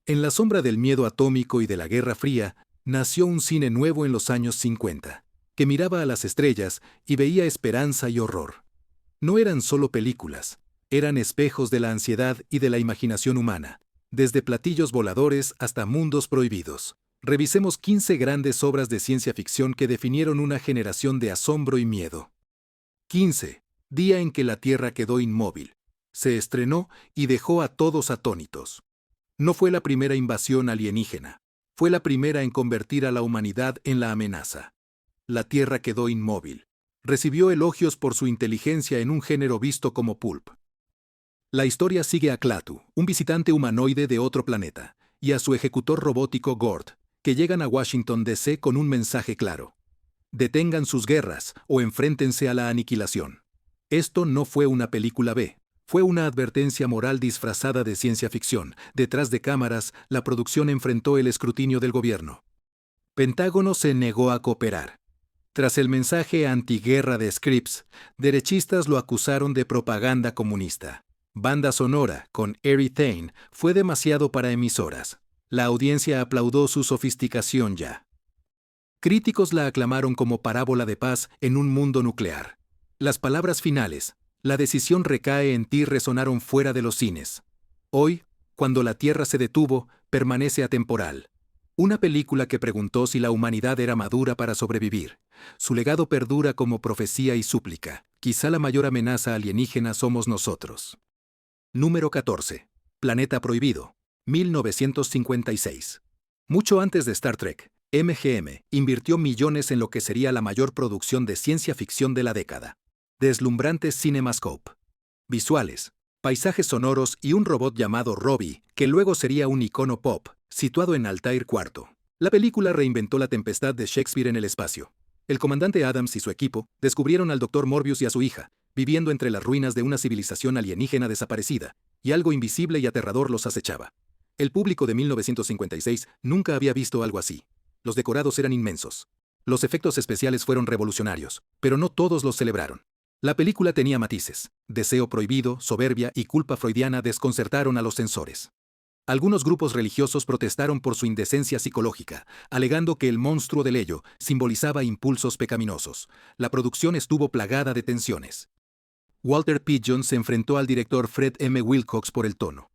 En la sombra del miedo atómico y de la Guerra Fría, nació un cine nuevo en los años 50, que miraba a las estrellas y veía esperanza y horror. No eran solo películas, eran espejos de la ansiedad y de la imaginación humana, desde platillos voladores hasta mundos prohibidos. Revisemos 15 grandes obras de ciencia ficción que definieron una generación de asombro y miedo. 15. Día en que la Tierra quedó inmóvil. Se estrenó y dejó a todos atónitos. No fue la primera invasión alienígena, fue la primera en convertir a la humanidad en la amenaza. La Tierra quedó inmóvil. Recibió elogios por su inteligencia en un género visto como pulp. La historia sigue a Klaatu, un visitante humanoide de otro planeta, y a su ejecutor robótico Gord, que llegan a Washington, D.C. con un mensaje claro. Detengan sus guerras o enfréntense a la aniquilación. Esto no fue una película B. Fue una advertencia moral disfrazada de ciencia ficción. Detrás de cámaras, la producción enfrentó el escrutinio del gobierno. Pentágono se negó a cooperar. Tras el mensaje antiguerra de Scripps, derechistas lo acusaron de propaganda comunista. Banda sonora, con Ari Thane, fue demasiado para emisoras. La audiencia aplaudó su sofisticación ya. Críticos la aclamaron como parábola de paz en un mundo nuclear. Las palabras finales, la decisión recae en ti, resonaron fuera de los cines. Hoy, cuando la Tierra se detuvo, permanece atemporal. Una película que preguntó si la humanidad era madura para sobrevivir. Su legado perdura como profecía y súplica. Quizá la mayor amenaza alienígena somos nosotros. Número 14. Planeta Prohibido. 1956. Mucho antes de Star Trek, MGM invirtió millones en lo que sería la mayor producción de ciencia ficción de la década. Deslumbrante CinemaScope. Visuales, paisajes sonoros y un robot llamado Robbie, que luego sería un icono pop, situado en Altair IV. La película reinventó la tempestad de Shakespeare en el espacio. El comandante Adams y su equipo descubrieron al Dr. Morbius y a su hija, viviendo entre las ruinas de una civilización alienígena desaparecida, y algo invisible y aterrador los acechaba. El público de 1956 nunca había visto algo así. Los decorados eran inmensos. Los efectos especiales fueron revolucionarios, pero no todos los celebraron. La película tenía matices. Deseo prohibido, soberbia y culpa freudiana desconcertaron a los censores. Algunos grupos religiosos protestaron por su indecencia psicológica, alegando que el monstruo del ello simbolizaba impulsos pecaminosos. La producción estuvo plagada de tensiones. Walter Pidgeon se enfrentó al director Fred M. Wilcox por el tono.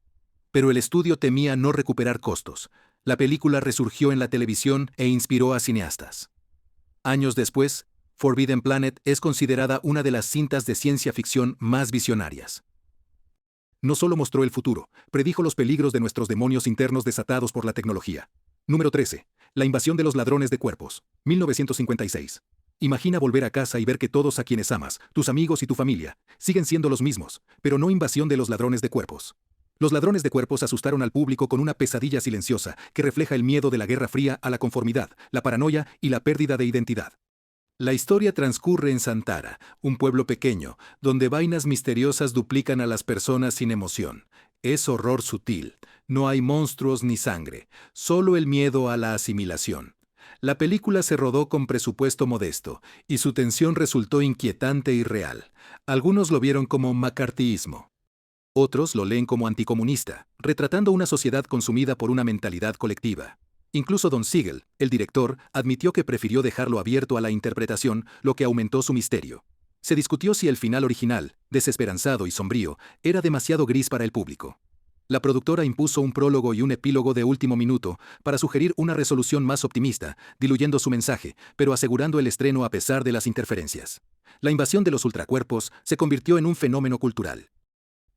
Pero el estudio temía no recuperar costos. La película resurgió en la televisión e inspiró a cineastas. Años después, Forbidden Planet es considerada una de las cintas de ciencia ficción más visionarias. No solo mostró el futuro, predijo los peligros de nuestros demonios internos desatados por la tecnología. Número 13. La invasión de los ladrones de cuerpos. 1956. Imagina volver a casa y ver que todos a quienes amas, tus amigos y tu familia, siguen siendo los mismos, pero no invasión de los ladrones de cuerpos. Los ladrones de cuerpos asustaron al público con una pesadilla silenciosa que refleja el miedo de la Guerra Fría a la conformidad, la paranoia y la pérdida de identidad. La historia transcurre en Santara, un pueblo pequeño, donde vainas misteriosas duplican a las personas sin emoción. Es horror sutil, no hay monstruos ni sangre, solo el miedo a la asimilación. La película se rodó con presupuesto modesto, y su tensión resultó inquietante y real. Algunos lo vieron como macartismo. Otros lo leen como anticomunista, retratando una sociedad consumida por una mentalidad colectiva. Incluso Don Siegel, el director, admitió que prefirió dejarlo abierto a la interpretación, lo que aumentó su misterio. Se discutió si el final original, desesperanzado y sombrío, era demasiado gris para el público. La productora impuso un prólogo y un epílogo de último minuto para sugerir una resolución más optimista, diluyendo su mensaje, pero asegurando el estreno a pesar de las interferencias. La invasión de los ultracuerpos se convirtió en un fenómeno cultural.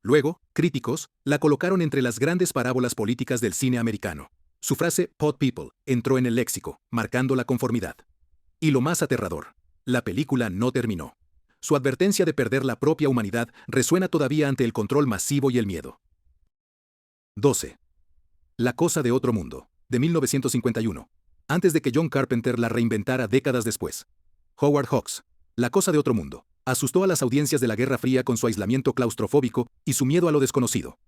Luego, críticos la colocaron entre las grandes parábolas políticas del cine americano. Su frase "Pod People" entró en el léxico, marcando la conformidad. Y lo más aterrador, la película no terminó. Su advertencia de perder la propia humanidad resuena todavía ante el control masivo y el miedo. 12. La cosa de otro mundo, de 1951. Antes de que John Carpenter la reinventara décadas después. Howard Hawks, La cosa de otro mundo, asustó a las audiencias de la Guerra Fría con su aislamiento claustrofóbico y su miedo a lo desconocido.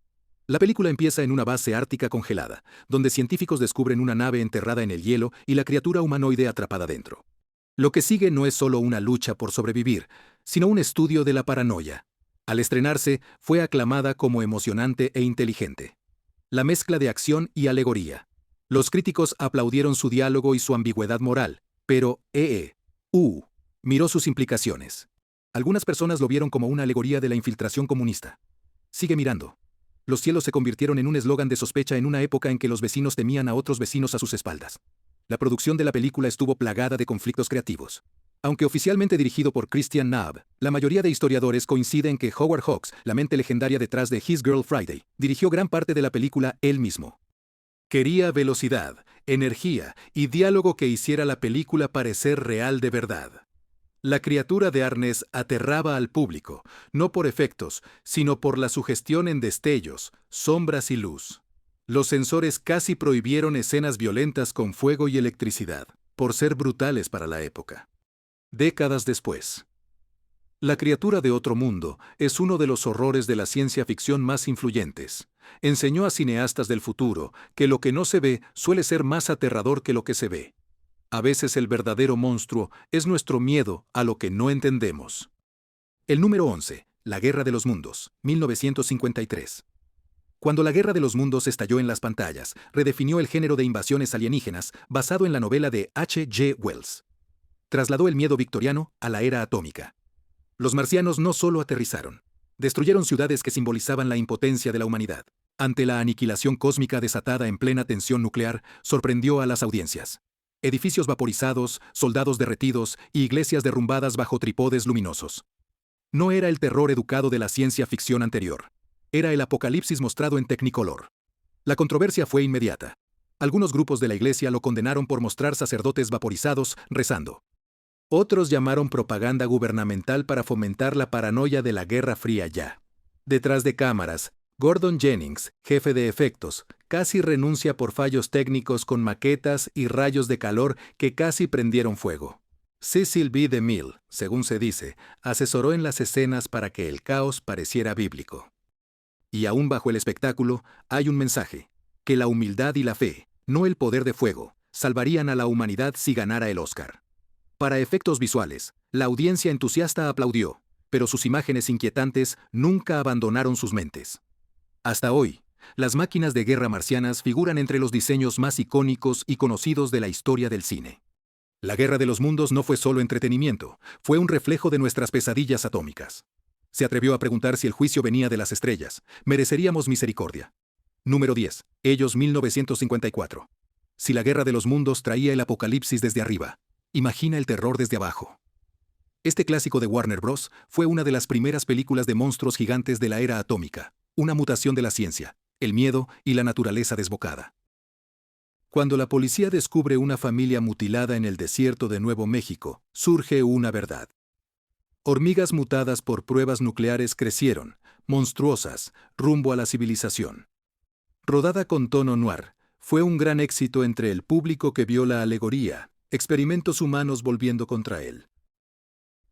La película empieza en una base ártica congelada, donde científicos descubren una nave enterrada en el hielo y la criatura humanoide atrapada dentro. Lo que sigue no es solo una lucha por sobrevivir, sino un estudio de la paranoia. Al estrenarse, fue aclamada como emocionante e inteligente. La mezcla de acción y alegoría. Los críticos aplaudieron su diálogo y su ambigüedad moral, pero miró sus implicaciones. Algunas personas lo vieron como una alegoría de la infiltración comunista. Sigue mirando. Los cielos se convirtieron en un eslogan de sospecha en una época en que los vecinos temían a otros vecinos a sus espaldas. La producción de la película estuvo plagada de conflictos creativos. Aunque oficialmente dirigido por Christian Naab, la mayoría de historiadores coinciden en que Howard Hawks, la mente legendaria detrás de His Girl Friday, dirigió gran parte de la película él mismo. Quería velocidad, energía y diálogo que hiciera la película parecer real de verdad. La criatura de Arnés aterraba al público, no por efectos, sino por la sugestión en destellos, sombras y luz. Los censores casi prohibieron escenas violentas con fuego y electricidad, por ser brutales para la época. Décadas después. La criatura de otro mundo es uno de los horrores de la ciencia ficción más influyentes. Enseñó a cineastas del futuro que lo que no se ve suele ser más aterrador que lo que se ve. A veces el verdadero monstruo es nuestro miedo a lo que no entendemos. El número 11, La Guerra de los Mundos, 1953. Cuando la Guerra de los Mundos estalló en las pantallas, redefinió el género de invasiones alienígenas basado en la novela de H. G. Wells. Trasladó el miedo victoriano a la era atómica. Los marcianos no solo aterrizaron, destruyeron ciudades que simbolizaban la impotencia de la humanidad. Ante la aniquilación cósmica desatada en plena tensión nuclear, sorprendió a las audiencias. Edificios vaporizados, soldados derretidos y iglesias derrumbadas bajo trípodes luminosos. No era el terror educado de la ciencia ficción anterior. Era el apocalipsis mostrado en Technicolor. La controversia fue inmediata. Algunos grupos de la iglesia lo condenaron por mostrar sacerdotes vaporizados rezando. Otros llamaron propaganda gubernamental para fomentar la paranoia de la Guerra Fría ya. Detrás de cámaras, Gordon Jennings, jefe de efectos, casi renuncia por fallos técnicos con maquetas y rayos de calor que casi prendieron fuego. Cecil B. DeMille, según se dice, asesoró en las escenas para que el caos pareciera bíblico. Y aún bajo el espectáculo, hay un mensaje: que la humildad y la fe, no el poder de fuego, salvarían a la humanidad si ganara el Oscar. Para efectos visuales, la audiencia entusiasta aplaudió, pero sus imágenes inquietantes nunca abandonaron sus mentes. Hasta hoy, las máquinas de guerra marcianas figuran entre los diseños más icónicos y conocidos de la historia del cine. La Guerra de los Mundos no fue solo entretenimiento, fue un reflejo de nuestras pesadillas atómicas. Se atrevió a preguntar si el juicio venía de las estrellas. ¿Mereceríamos misericordia? Número 10. Ellos 1954. Si la Guerra de los Mundos traía el apocalipsis desde arriba, imagina el terror desde abajo. Este clásico de Warner Bros. Fue una de las primeras películas de monstruos gigantes de la era atómica, una mutación de la ciencia, el miedo y la naturaleza desbocada. Cuando la policía descubre una familia mutilada en el desierto de Nuevo México, surge una verdad. Hormigas mutadas por pruebas nucleares crecieron, monstruosas, rumbo a la civilización. Rodada con tono noir, fue un gran éxito entre el público que vio la alegoría, experimentos humanos volviendo contra él.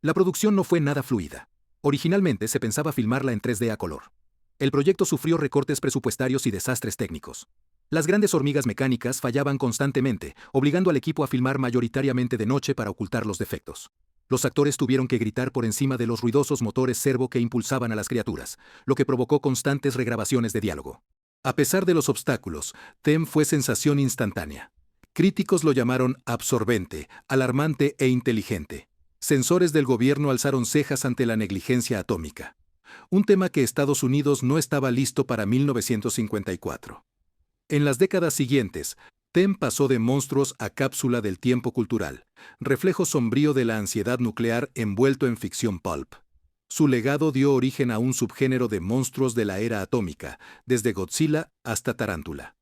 La producción no fue nada fluida. Originalmente se pensaba filmarla en 3D a color. El proyecto sufrió recortes presupuestarios y desastres técnicos. Las grandes hormigas mecánicas fallaban constantemente, obligando al equipo a filmar mayoritariamente de noche para ocultar los defectos. Los actores tuvieron que gritar por encima de los ruidosos motores servo que impulsaban a las criaturas, lo que provocó constantes regrabaciones de diálogo. A pesar de los obstáculos, TEM fue sensación instantánea. Críticos lo llamaron absorbente, alarmante e inteligente. Censores del gobierno alzaron cejas ante la negligencia atómica. Un tema que Estados Unidos no estaba listo para 1954. En las décadas siguientes, TEM pasó de monstruos a cápsula del tiempo cultural, reflejo sombrío de la ansiedad nuclear envuelto en ficción pulp. Su legado dio origen a un subgénero de monstruos de la era atómica, desde Godzilla hasta Tarántula.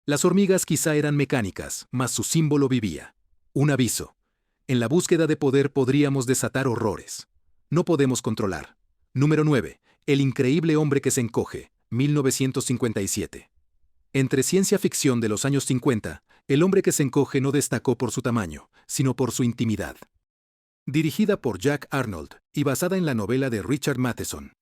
Las hormigas quizá eran mecánicas, mas su símbolo vivía. Un aviso. En la búsqueda de poder podríamos desatar horrores. No podemos controlar. Número 9. El increíble hombre que se encoge, 1957. Entre ciencia ficción de los años 50, El hombre que se encoge no destacó por su tamaño, sino por su intimidad. Dirigida por Jack Arnold y basada en la novela de Richard Matheson.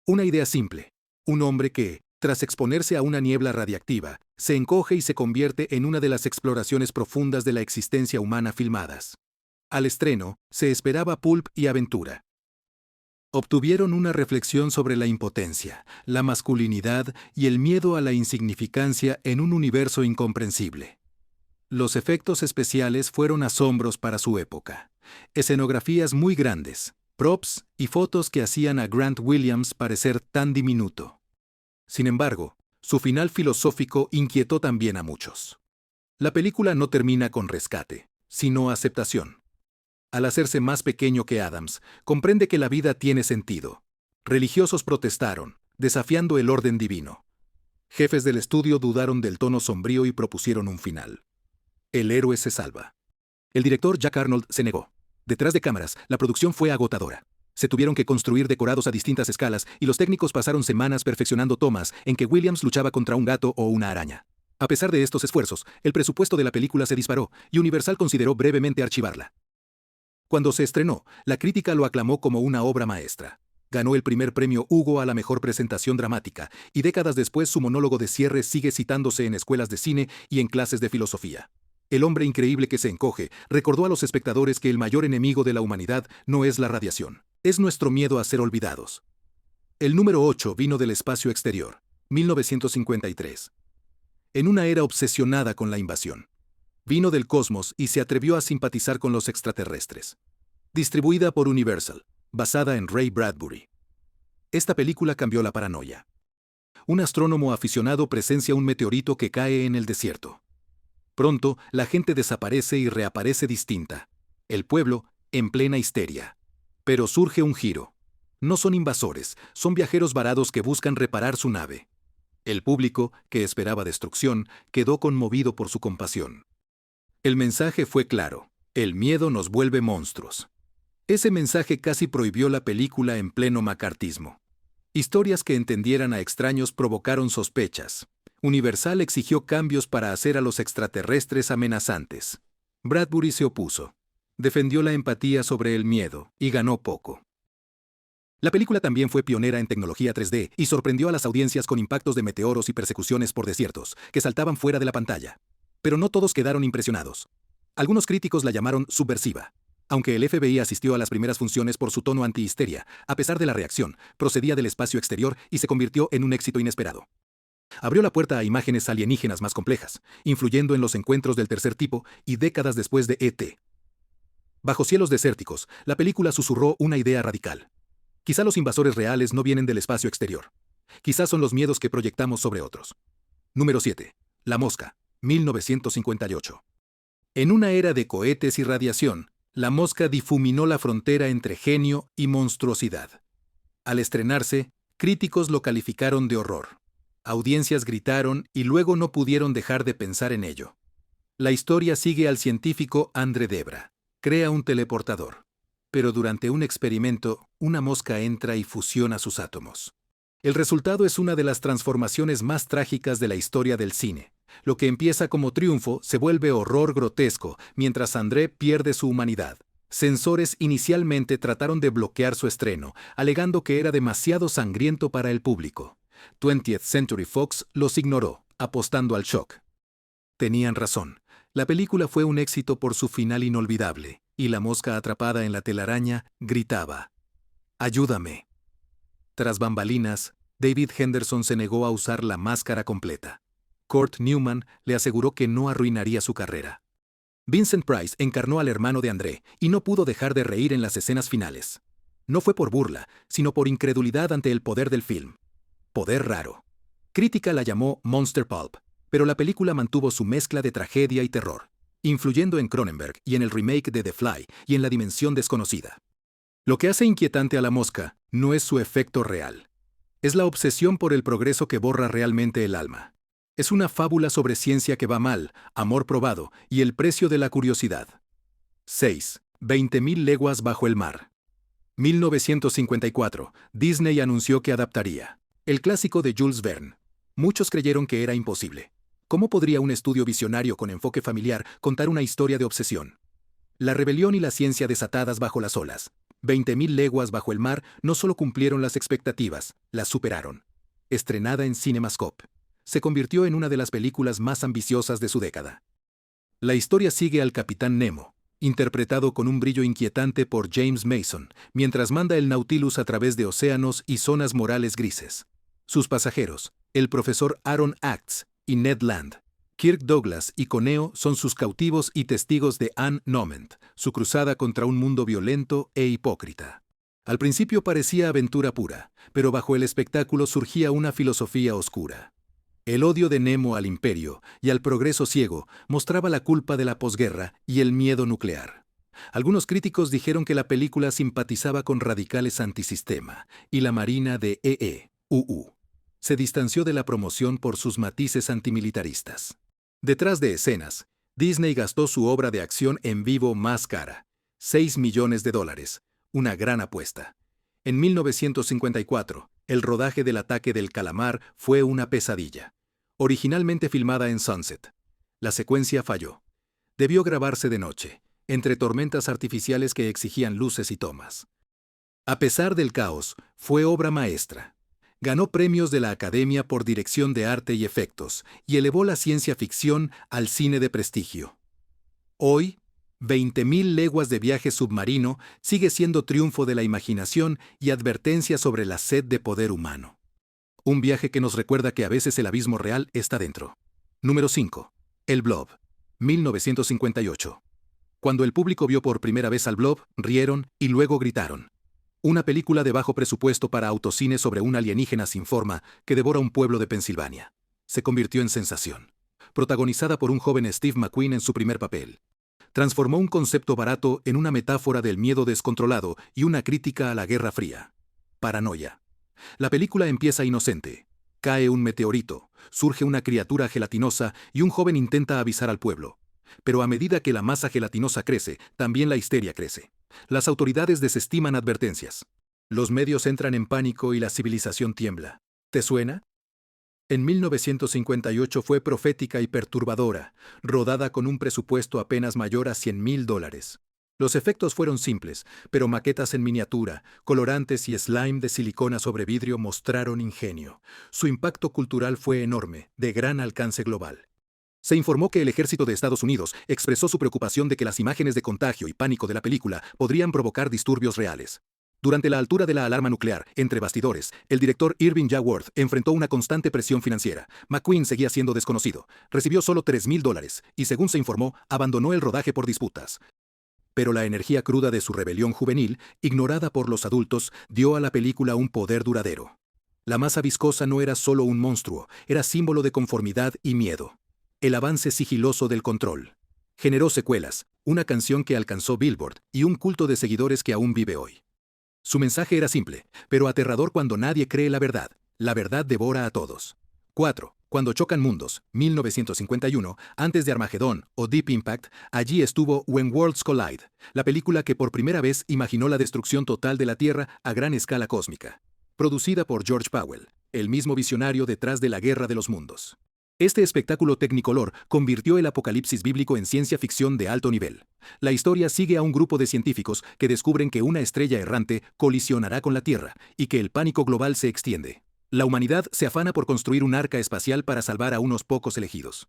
Una idea simple. Un hombre que, tras exponerse a una niebla radiactiva, se encoge y se convierte en una de las exploraciones profundas de la existencia humana filmadas. Al estreno, se esperaba pulp y aventura. Obtuvieron una reflexión sobre la impotencia, la masculinidad y el miedo a la insignificancia en un universo incomprensible. Los efectos especiales fueron asombros para su época. Escenografías muy grandes, props y fotos que hacían a Grant Williams parecer tan diminuto. Sin embargo, su final filosófico inquietó también a muchos. La película no termina con rescate, sino aceptación. Al hacerse más pequeño que Adams, comprende que la vida tiene sentido. Religiosos protestaron, desafiando el orden divino. Jefes del estudio dudaron del tono sombrío y propusieron un final. El héroe se salva. El director Jack Arnold se negó. Detrás de cámaras, la producción fue agotadora. Se tuvieron que construir decorados a distintas escalas y los técnicos pasaron semanas perfeccionando tomas en que Williams luchaba contra un gato o una araña. A pesar de estos esfuerzos, el presupuesto de la película se disparó y Universal consideró brevemente archivarla. Cuando se estrenó, la crítica lo aclamó como una obra maestra. Ganó el primer premio Hugo a la mejor presentación dramática, y décadas después su monólogo de cierre sigue citándose en escuelas de cine y en clases de filosofía. El hombre increíble que se encoge recordó a los espectadores que el mayor enemigo de la humanidad no es la radiación, es nuestro miedo a ser olvidados. El número 8 vino del espacio exterior, 1953. En una era obsesionada con la invasión. Vino del cosmos y se atrevió a simpatizar con los extraterrestres. Distribuida por Universal, basada en Ray Bradbury. Esta película cambió la paranoia. Un astrónomo aficionado presencia un meteorito que cae en el desierto. Pronto, la gente desaparece y reaparece distinta. El pueblo, en plena histeria. Pero surge un giro. No son invasores, son viajeros varados que buscan reparar su nave. El público, que esperaba destrucción, quedó conmovido por su compasión. El mensaje fue claro: el miedo nos vuelve monstruos. Ese mensaje casi prohibió la película en pleno macartismo. Historias que entendieran a extraños provocaron sospechas. Universal exigió cambios para hacer a los extraterrestres amenazantes. Bradbury se opuso. Defendió la empatía sobre el miedo, y ganó poco. La película también fue pionera en tecnología 3D y sorprendió a las audiencias con impactos de meteoros y persecuciones por desiertos, que saltaban fuera de la pantalla. Pero no todos quedaron impresionados. Algunos críticos la llamaron subversiva. Aunque el FBI asistió a las primeras funciones por su tono anti-histeria, a pesar de la reacción, procedía del espacio exterior y se convirtió en un éxito inesperado. Abrió la puerta a imágenes alienígenas más complejas, influyendo en los encuentros del tercer tipo y décadas después de E.T. Bajo cielos desérticos, la película susurró una idea radical. Quizá los invasores reales no vienen del espacio exterior. Quizás son los miedos que proyectamos sobre otros. Número 7. La Mosca, 1958. En una era de cohetes y radiación, La Mosca difuminó la frontera entre genio y monstruosidad. Al estrenarse, críticos lo calificaron de horror. Audiencias gritaron y luego no pudieron dejar de pensar en ello. La historia sigue al científico André Debra. Crea un teleportador. Pero durante un experimento, una mosca entra y fusiona sus átomos. El resultado es una de las transformaciones más trágicas de la historia del cine. Lo que empieza como triunfo se vuelve horror grotesco mientras André pierde su humanidad. Censores inicialmente trataron de bloquear su estreno, alegando que era demasiado sangriento para el público. 20th Century Fox los ignoró, apostando al shock. Tenían razón. La película fue un éxito por su final inolvidable, y la mosca atrapada en la telaraña gritaba: ¡ayúdame! Tras bambalinas, David Henderson se negó a usar la máscara completa. Kurt Newman le aseguró que no arruinaría su carrera. Vincent Price encarnó al hermano de André y no pudo dejar de reír en las escenas finales. No fue por burla, sino por incredulidad ante el poder del film. Poder raro. Crítica la llamó Monster Pulp, pero la película mantuvo su mezcla de tragedia y terror, influyendo en Cronenberg y en el remake de The Fly y en La Dimensión Desconocida. Lo que hace inquietante a La Mosca no es su efecto real. Es la obsesión por el progreso que borra realmente el alma. Es una fábula sobre ciencia que va mal, amor probado y el precio de la curiosidad. 6. 20.000 leguas bajo el mar. 1954. Disney anunció que adaptaría el clásico de Jules Verne. Muchos creyeron que era imposible. ¿Cómo podría un estudio visionario con enfoque familiar contar una historia de obsesión? La rebelión y la ciencia desatadas bajo las olas. 20.000 leguas bajo el mar no solo cumplieron las expectativas, las superaron. Estrenada en CinemaScope, se convirtió en una de las películas más ambiciosas de su década. La historia sigue al Capitán Nemo, interpretado con un brillo inquietante por James Mason, mientras manda el Nautilus a través de océanos y zonas morales grises. Sus pasajeros, el profesor Aaron Acts y Ned Land, Kirk Douglas y Coneo son sus cautivos y testigos de Anne Noment, su cruzada contra un mundo violento e hipócrita. Al principio parecía aventura pura, pero bajo el espectáculo surgía una filosofía oscura. El odio de Nemo al imperio y al progreso ciego mostraba la culpa de la posguerra y el miedo nuclear. Algunos críticos dijeron que la película simpatizaba con radicales antisistema y la marina de EE-UU se distanció de la promoción por sus matices antimilitaristas. Detrás de escenas, Disney gastó su obra de acción en vivo más cara, $6 millones, una gran apuesta. En 1954, el rodaje del Ataque del Calamar fue una pesadilla. Originalmente filmada en Sunset, la secuencia falló. Debió grabarse de noche, entre tormentas artificiales que exigían luces y tomas. A pesar del caos, fue obra maestra. Ganó premios de la Academia por dirección de arte y efectos, y elevó la ciencia ficción al cine de prestigio. Hoy, 20.000 leguas de viaje submarino sigue siendo triunfo de la imaginación y advertencia sobre la sed de poder humano. Un viaje que nos recuerda que a veces el abismo real está dentro. Número 5. El Blob. 1958. Cuando el público vio por primera vez al Blob, rieron y luego gritaron. Una película de bajo presupuesto para autocine sobre un alienígena sin forma que devora un pueblo de Pensilvania. Se convirtió en sensación. Protagonizada por un joven Steve McQueen en su primer papel. Transformó un concepto barato en una metáfora del miedo descontrolado y una crítica a la Guerra Fría. Paranoia. La película empieza inocente. Cae un meteorito, surge una criatura gelatinosa y un joven intenta avisar al pueblo. Pero a medida que la masa gelatinosa crece, también la histeria crece. Las autoridades desestiman advertencias. Los medios entran en pánico y la civilización tiembla. ¿Te suena? En 1958 fue profética y perturbadora, rodada con un presupuesto apenas mayor a $100.000. Los efectos fueron simples, pero maquetas en miniatura, colorantes y slime de silicona sobre vidrio mostraron ingenio. Su impacto cultural fue enorme, de gran alcance global. Se informó que el ejército de Estados Unidos expresó su preocupación de que las imágenes de contagio y pánico de la película podrían provocar disturbios reales. Durante la altura de la alarma nuclear, entre bastidores, el director Irving Jaworth enfrentó una constante presión financiera. McQueen seguía siendo desconocido. Recibió solo $3.000 y, según se informó, abandonó el rodaje por disputas. Pero la energía cruda de su rebelión juvenil, ignorada por los adultos, dio a la película un poder duradero. La masa viscosa no era solo un monstruo, era símbolo de conformidad y miedo. El avance sigiloso del control. Generó secuelas, una canción que alcanzó Billboard y un culto de seguidores que aún vive hoy. Su mensaje era simple, pero aterrador cuando nadie cree la verdad. La verdad devora a todos. 4. Cuando chocan mundos, 1951, antes de Armagedón o Deep Impact, allí estuvo When Worlds Collide, la película que por primera vez imaginó la destrucción total de la Tierra a gran escala cósmica. Producida por George Powell, el mismo visionario detrás de la Guerra de los Mundos. Este espectáculo tecnicolor convirtió el apocalipsis bíblico en ciencia ficción de alto nivel. La historia sigue a un grupo de científicos que descubren que una estrella errante colisionará con la Tierra y que el pánico global se extiende. La humanidad se afana por construir un arca espacial para salvar a unos pocos elegidos.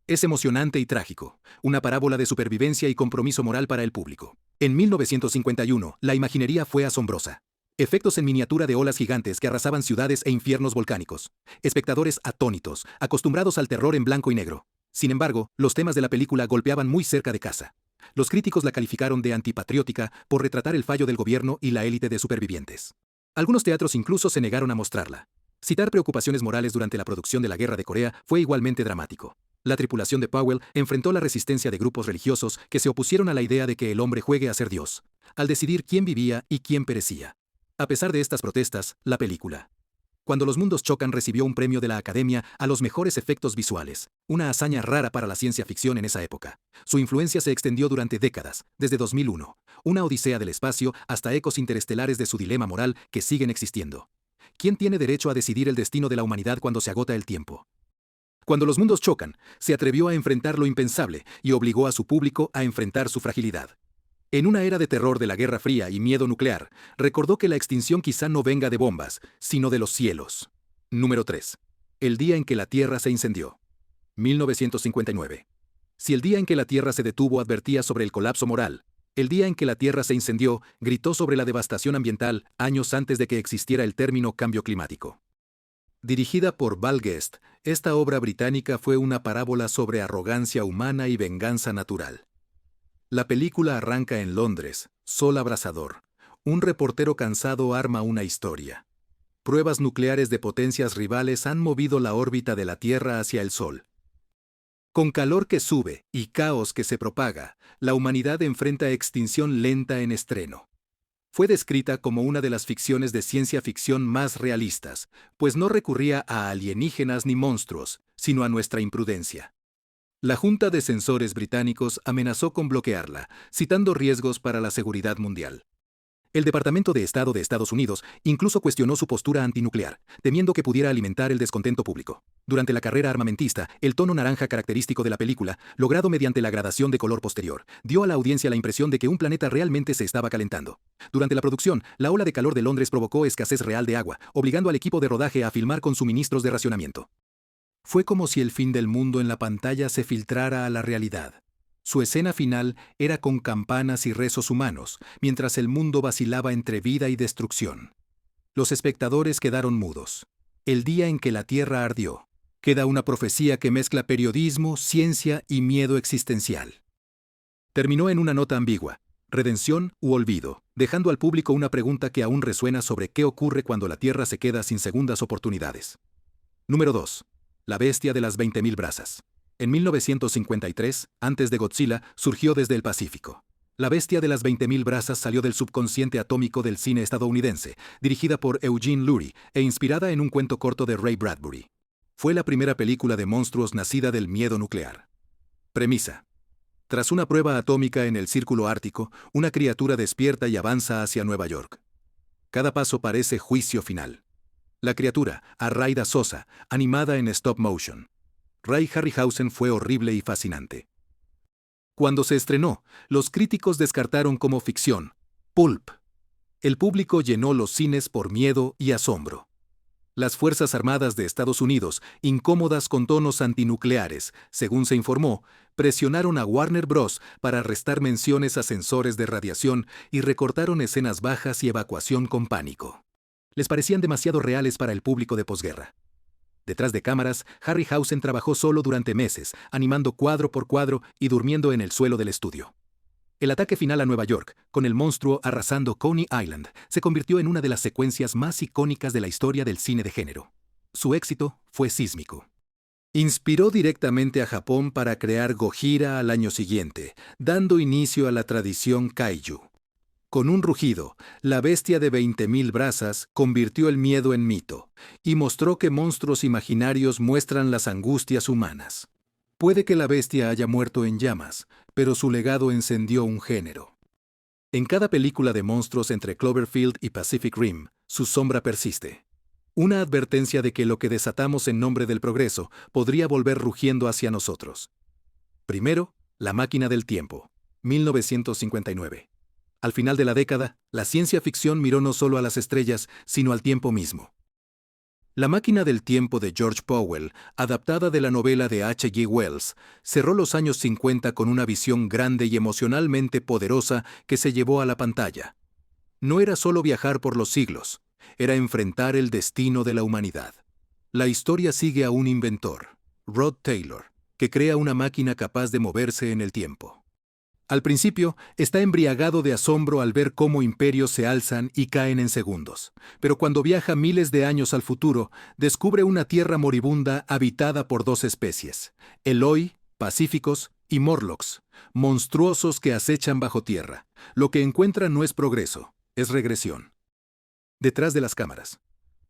Es emocionante y trágico, una parábola de supervivencia y compromiso moral para el público. En 1951, la imaginería fue asombrosa. Efectos en miniatura de olas gigantes que arrasaban ciudades e infiernos volcánicos. Espectadores atónitos, acostumbrados al terror en blanco y negro. Sin embargo, los temas de la película golpeaban muy cerca de casa. Los críticos la calificaron de antipatriótica por retratar el fallo del gobierno y la élite de supervivientes. Algunos teatros incluso se negaron a mostrarla. Citar preocupaciones morales durante la producción de la Guerra de Corea fue igualmente dramático. La tripulación de Powell enfrentó la resistencia de grupos religiosos que se opusieron a la idea de que el hombre juegue a ser Dios, al decidir quién vivía y quién perecía. A pesar de estas protestas, la película Cuando los mundos chocan recibió un premio de la Academia a los mejores efectos visuales, una hazaña rara para la ciencia ficción en esa época. Su influencia se extendió durante décadas, desde 2001, una odisea del espacio hasta ecos interestelares de su dilema moral que siguen existiendo. ¿Quién tiene derecho a decidir el destino de la humanidad cuando se agota el tiempo? Cuando los mundos chocan, se atrevió a enfrentar lo impensable y obligó a su público a enfrentar su fragilidad. En una era de terror de la Guerra Fría y miedo nuclear, recordó que la extinción quizá no venga de bombas, sino de los cielos. Número 3. El día en que la Tierra se incendió. 1959. Si el día en que la Tierra se detuvo advertía sobre el colapso moral, el día en que la Tierra se incendió gritó sobre la devastación ambiental años antes de que existiera el término cambio climático. Dirigida por Val Guest, esta obra británica fue una parábola sobre arrogancia humana y venganza natural. La película arranca en Londres, sol abrasador. Un reportero cansado arma una historia. Pruebas nucleares de potencias rivales han movido la órbita de la Tierra hacia el Sol. Con calor que sube y caos que se propaga, la humanidad enfrenta extinción lenta en estreno. Fue descrita como una de las ficciones de ciencia ficción más realistas, pues no recurría a alienígenas ni monstruos, sino a nuestra imprudencia. La Junta de Censores británicos amenazó con bloquearla, citando riesgos para la seguridad mundial. El Departamento de Estado de Estados Unidos incluso cuestionó su postura antinuclear, temiendo que pudiera alimentar el descontento público. Durante la carrera armamentista, el tono naranja característico de la película, logrado mediante la gradación de color posterior, dio a la audiencia la impresión de que un planeta realmente se estaba calentando. Durante la producción, la ola de calor de Londres provocó escasez real de agua, obligando al equipo de rodaje a filmar con suministros de racionamiento. Fue como si el fin del mundo en la pantalla se filtrara a la realidad. Su escena final era con campanas y rezos humanos, mientras el mundo vacilaba entre vida y destrucción. Los espectadores quedaron mudos. El día en que la Tierra ardió. Queda una profecía que mezcla periodismo, ciencia y miedo existencial. Terminó en una nota ambigua, redención u olvido, dejando al público una pregunta que aún resuena sobre qué ocurre cuando la Tierra se queda sin segundas oportunidades. Número 2. La bestia de las 20.000 brazas. En 1953, antes de Godzilla, surgió desde el Pacífico. La bestia de las 20.000 brazas salió del subconsciente atómico del cine estadounidense, dirigida por Eugene Lurie e inspirada en un cuento corto de Ray Bradbury. Fue la primera película de monstruos nacida del miedo nuclear. Premisa. Tras una prueba atómica en el Círculo Ártico, una criatura despierta y avanza hacia Nueva York. Cada paso parece juicio final. La criatura, Araida Sosa, animada en stop motion. Ray Harryhausen fue horrible y fascinante. Cuando se estrenó, los críticos descartaron como ficción. Pulp. El público llenó los cines por miedo y asombro. Las Fuerzas Armadas de Estados Unidos, incómodas con tonos antinucleares, según se informó, presionaron a Warner Bros. Para restar menciones a sensores de radiación y recortaron escenas bajas y evacuación con pánico. Les parecían demasiado reales para el público de posguerra. Detrás de cámaras, Harryhausen trabajó solo durante meses, animando cuadro por cuadro y durmiendo en el suelo del estudio. El ataque final a Nueva York, con el monstruo arrasando Coney Island, se convirtió en una de las secuencias más icónicas de la historia del cine de género. Su éxito fue sísmico. Inspiró directamente a Japón para crear Gojira al año siguiente, dando inicio a la tradición kaiju. Con un rugido, la bestia de 20.000 brazas convirtió el miedo en mito y mostró que monstruos imaginarios muestran las angustias humanas. Puede que la bestia haya muerto en llamas, pero su legado encendió un género. En cada película de monstruos entre Cloverfield y Pacific Rim, su sombra persiste. Una advertencia de que lo que desatamos en nombre del progreso podría volver rugiendo hacia nosotros. Primero, La máquina del tiempo, 1959. Al final de la década, la ciencia ficción miró no solo a las estrellas, sino al tiempo mismo. La máquina del tiempo de George Powell, adaptada de la novela de H. G. Wells, cerró los años 50 con una visión grande y emocionalmente poderosa que se llevó a la pantalla. No era solo viajar por los siglos, era enfrentar el destino de la humanidad. La historia sigue a un inventor, Rod Taylor, que crea una máquina capaz de moverse en el tiempo. Al principio, está embriagado de asombro al ver cómo imperios se alzan y caen en segundos. Pero cuando viaja miles de años al futuro, descubre una tierra moribunda habitada por dos especies: Eloi, pacíficos, y Morlocks, monstruosos que acechan bajo tierra. Lo que encuentra no es progreso, es regresión. Detrás de las cámaras,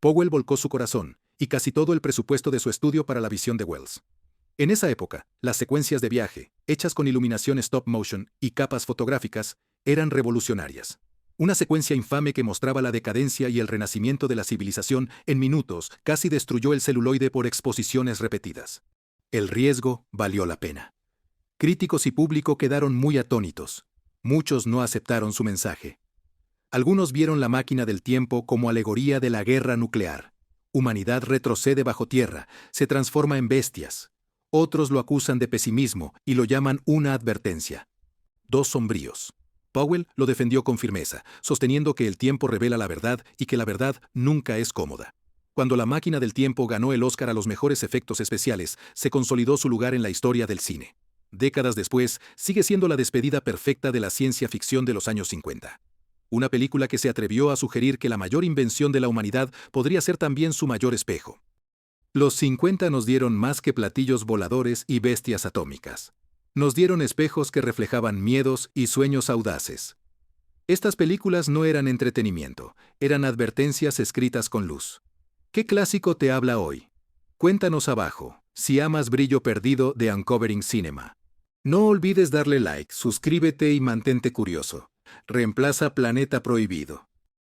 Powell volcó su corazón y casi todo el presupuesto de su estudio para la visión de Wells. En esa época, las secuencias de viaje, hechas con iluminación stop motion y capas fotográficas, eran revolucionarias. Una secuencia infame que mostraba la decadencia y el renacimiento de la civilización en minutos casi destruyó el celuloide por exposiciones repetidas. El riesgo valió la pena. Críticos y público quedaron muy atónitos. Muchos no aceptaron su mensaje. Algunos vieron la máquina del tiempo como alegoría de la guerra nuclear. Humanidad retrocede bajo tierra, se transforma en bestias. Otros lo acusan de pesimismo y lo llaman una advertencia. Dos sombríos. Powell lo defendió con firmeza, sosteniendo que el tiempo revela la verdad y que la verdad nunca es cómoda. Cuando La máquina del tiempo ganó el Oscar a los mejores efectos especiales, se consolidó su lugar en la historia del cine. Décadas después, sigue siendo la despedida perfecta de la ciencia ficción de los años 50. Una película que se atrevió a sugerir que la mayor invención de la humanidad podría ser también su mayor espejo. Los 50 nos dieron más que platillos voladores y bestias atómicas. Nos dieron espejos que reflejaban miedos y sueños audaces. Estas películas no eran entretenimiento, eran advertencias escritas con luz. ¿Qué clásico te habla hoy? Cuéntanos abajo, si amas Brillo Perdido de Uncovering Cinema. No olvides darle like, suscríbete y mantente curioso. Reemplaza Planeta Prohibido.